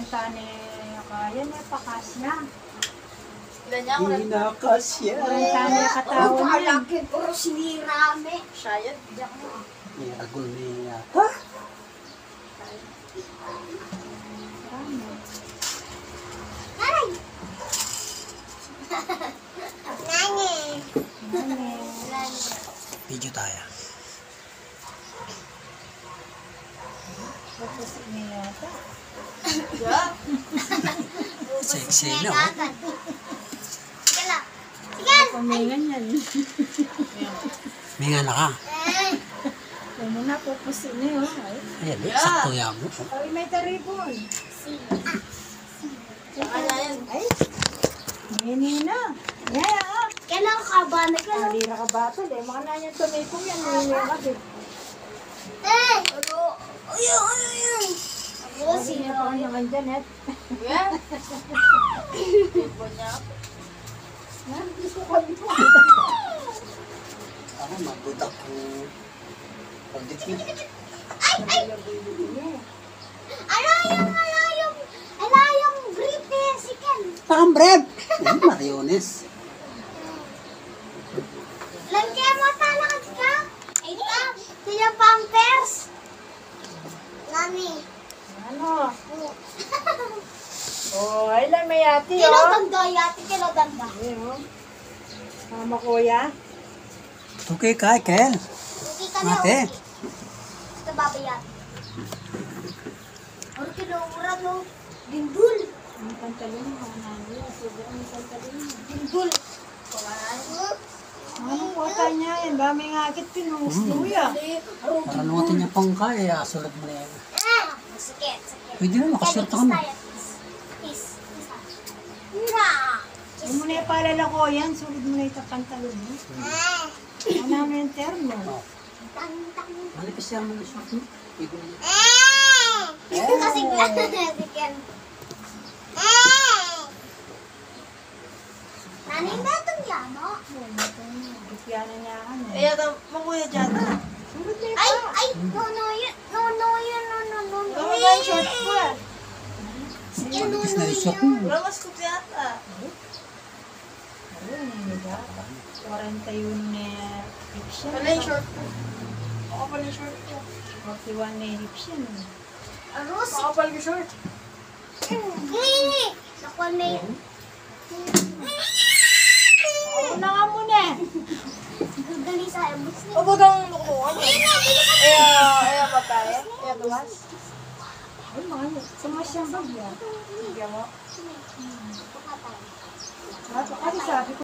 40 ni kaya niya pakasya. Ilan niya? Inakasya. 40 niya katawan niya. Palaki, puro sinirami. Siya yun. Diyan mo. Agul niya. Ha? Nanay! Nanay! Nanay! Video tayo. Tapos niya yata. Yeah. Sexy na. Agad. Sige lang. Sige! Pamingan yan. May nga na ka. Kaya mo na pupusin niya. Ayan, sakto yan mo. Ay, may taribon. Saka na yun. Ay, hindi na. Yeah. Kailan ka ba? Alira ka batol eh. Mga na niyang tumipong yan. Hindi ka din. Ano? Ayun, ayun. Ako, Kasi niya pa naman dyan eh. Yeah. Tipo niya. Gusto ko dito. Ako mabudak ko. Pagdipin. Ay! Ala yung brief ni si Ken. Pakang bread. Ay, mariones. Lagyan mo talaga ka. Ito, ito yung pampers. Nani. Ano? Oh, ilan may ati Kilo oh. danda, yati kilo danda. Ayun oh. Mama kuya. Okay ka, Kel. Hindi ka na. Ate. Ito babayat. Ano kinura no? Dindul. Ang pantalon mo, nanay. Sobrang ang pantalon mo. Dindul. Ano po niya yan? Dami nga akit pinustuya. Para natin niya pang kaya, sulat mo na yan. Sakit, sakit. Pwede na, nakashirt ka na. Kiss. Huwag mo na yung palala ko yan. Sulit mo na yung pantalon mo. Ano mo yung termo? Malipis yan mo na short mo. Pwede na. Kasi si Ken. Naning datong yan, no? Bigyan niya ka na. Eh, yata, makuya dyan. Sulit na Ay, pa. ay, no, yun. No, yun. Ito mo na yung short ko eh. Yan, no, Malipis na yung short mo. Wala mas kupi yata. Ayun, hindi ka. 41 na Egyptian. Wala yung short ko. Ako pala yung short ko. 41 na Egyptian. Arus. Ako pala yung short. Nakuha na yun. Ako na nga muna. Dali sa ebus niya. O bagang lukuha niya. Eh, papaya. Eh, tumas. Ay, mga sumasyang bagya. Bigyan mo. Kasi sabi ko,